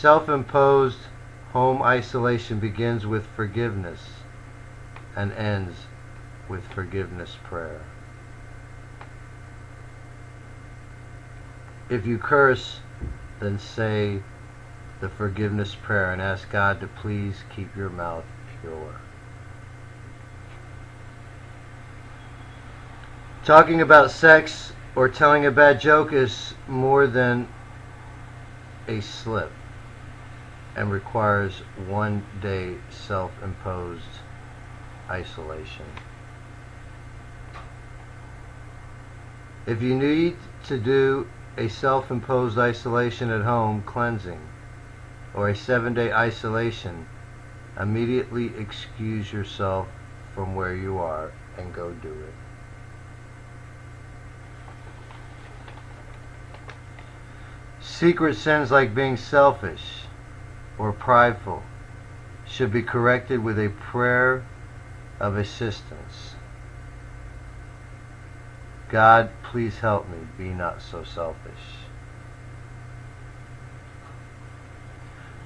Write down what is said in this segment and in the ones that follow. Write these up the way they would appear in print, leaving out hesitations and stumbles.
Self-imposed home isolation begins with forgiveness and ends with forgiveness prayer. If you curse, then say the forgiveness prayer and ask God to please keep your mouth pure. Talking about sex or telling a bad joke is more than a slip and requires one-day self-imposed isolation. If you need to do a self-imposed isolation at home cleansing or a 7-day isolation, immediately excuse yourself from where you are and go do it. Secret sins like being selfish or prideful should be corrected with a prayer of assistance. God, please help me be not so selfish.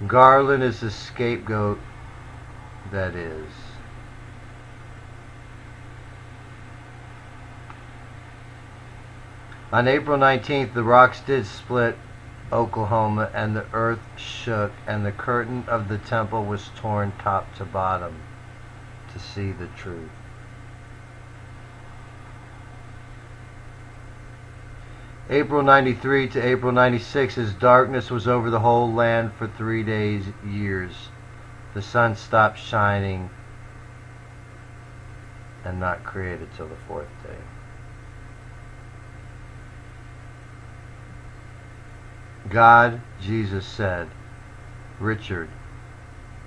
Garland is the scapegoat that is. On April 19th, the rocks did split Oklahoma, and the earth shook, and the curtain of the temple was torn top to bottom to see the truth. April 93 to April 96, as darkness was over the whole land for 3 years. The sun stopped shining and not created till the 4th day. God, Jesus said, Richard,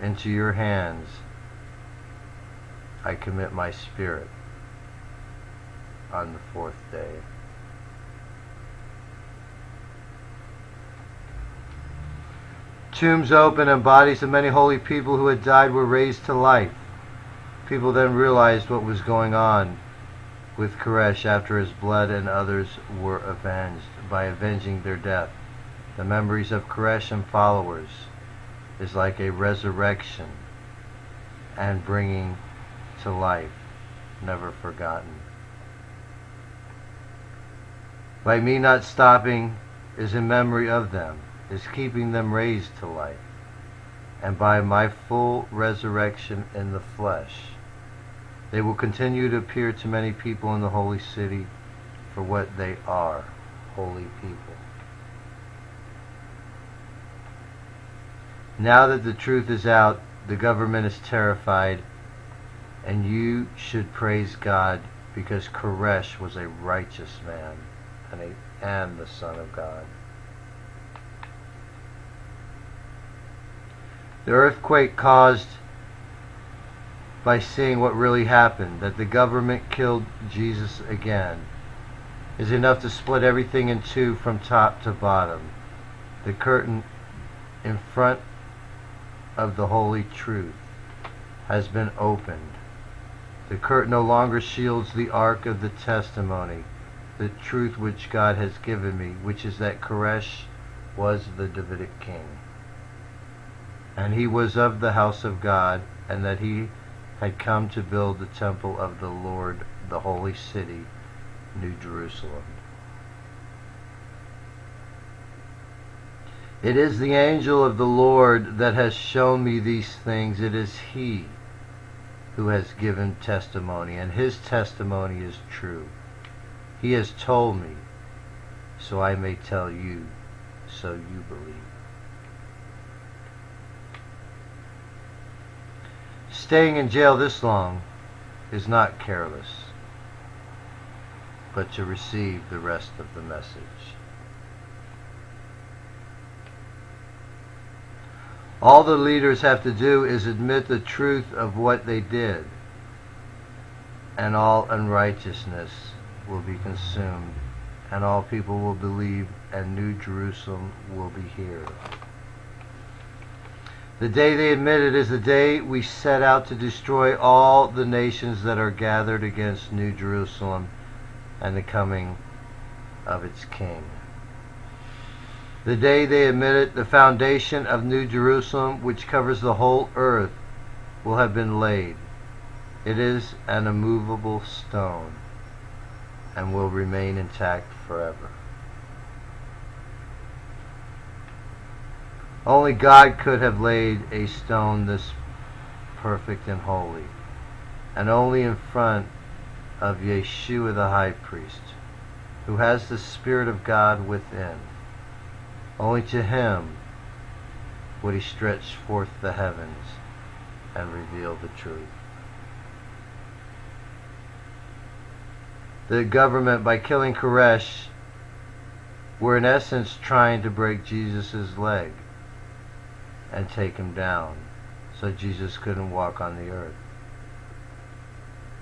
into your hands I commit my spirit on the 4th day. Tombs opened and bodies of many holy people who had died were raised to life. People then realized what was going on with Koresh after his blood and others were avenged by avenging their death. The memories of Koresh and followers is like a resurrection and bringing to life, never forgotten. Like me not stopping is in memory of them, is keeping them raised to life, and by my full resurrection in the flesh, they will continue to appear to many people in the holy city for what they are, holy people. Now that the truth is out, the government is terrified, and you should praise God because Koresh was a righteous man and the Son of God. The earthquake caused by seeing what really happened, that the government killed Jesus again, is enough to split everything in two from top to bottom. The curtain in front of the holy truth has been opened. The curtain no longer shields the ark of the testimony, the truth which God has given me, which is that Koresh was the Davidic king, and he was of the house of God, and that he had come to build the temple of the Lord, the holy city, New Jerusalem. It is the angel of the Lord that has shown me these things. It is he who has given testimony, and his testimony is true. He has told me, so I may tell you, so you believe. Staying in jail this long is not careless, but to receive the rest of the message. All the leaders have to do is admit the truth of what they did, and all unrighteousness will be consumed, and all people will believe, and New Jerusalem will be here. The day they admit it is the day we set out to destroy all the nations that are gathered against New Jerusalem and the coming of its King. The day they admitted the foundation of New Jerusalem, which covers the whole earth, will have been laid. It is an immovable stone and will remain intact forever. Only God could have laid a stone this perfect and holy, and only in front of Yeshua the high priest, who has the Spirit of God within. Only to him would he stretch forth the heavens and reveal the truth. The government, by killing Koresh, were in essence trying to break Jesus' leg and take him down so Jesus couldn't walk on the earth.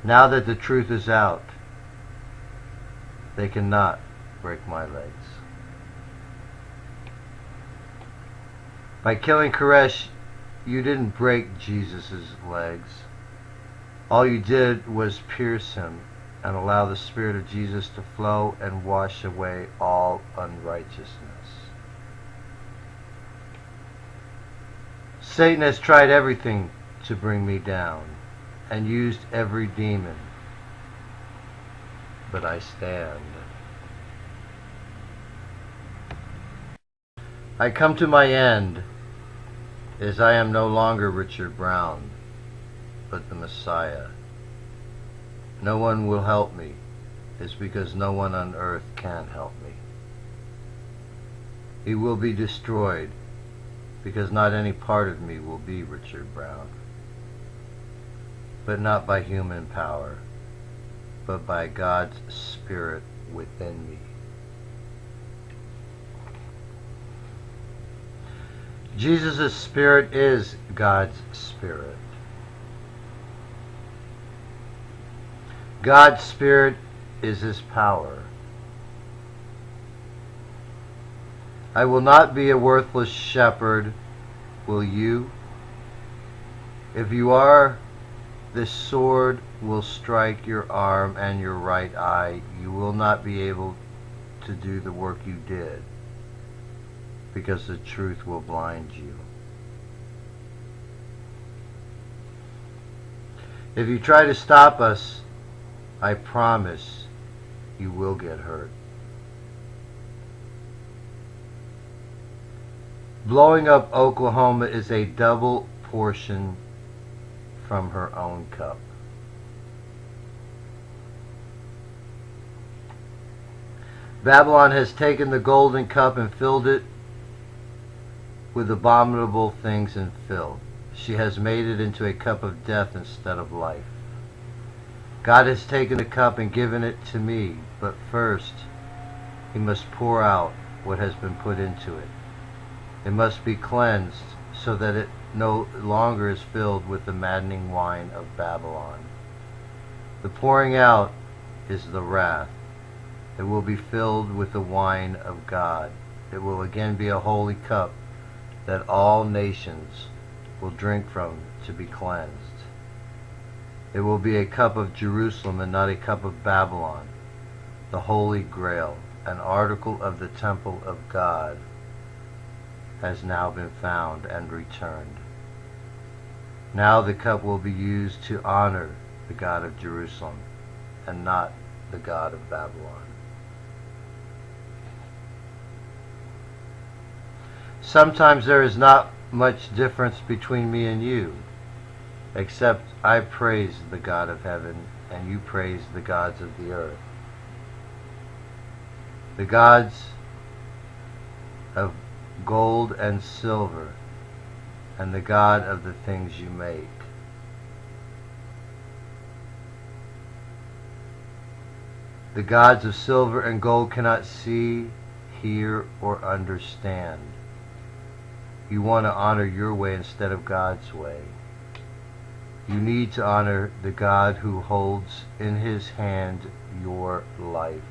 Now that the truth is out, they cannot break my legs. By killing Koresh, you didn't break Jesus' legs. All you did was pierce him and allow the Spirit of Jesus to flow and wash away all unrighteousness. Satan has tried everything to bring me down and used every demon, but I stand. I come to my end, as I am no longer Richard Brown, but the Messiah. No one will help me, is because no one on earth can help me. He will be destroyed, because not any part of me will be Richard Brown. But not by human power, but by God's Spirit within me. Jesus' Spirit is God's Spirit. God's Spirit is his power. I will not be a worthless shepherd, will you? If you are, this sword will strike your arm and your right eye. You will not be able to do the work you did, because the truth will blind you. If you try to stop us, I promise you will get hurt. Blowing up Oklahoma is a double portion from her own cup. Babylon has taken the golden cup and filled it with abominable things and filth. She has made it into a cup of death instead of life. God has taken the cup and given it to me, but first he must pour out what has been put into it. It must be cleansed so that it no longer is filled with the maddening wine of Babylon. The pouring out is the wrath. It will be filled with the wine of God. It will again be a holy cup that all nations will drink from to be cleansed. It will be a cup of Jerusalem and not a cup of Babylon. The Holy Grail, an article of the temple of God, has now been found and returned. Now the cup will be used to honor the God of Jerusalem and not the God of Babylon. Sometimes there is not much difference between me and you, except I praise the God of heaven and you praise the gods of the earth. The gods of gold and silver, and the God of the things you make. The gods of silver and gold cannot see, hear, or understand. You want to honor your way instead of God's way. You need to honor the God who holds in his hand your life.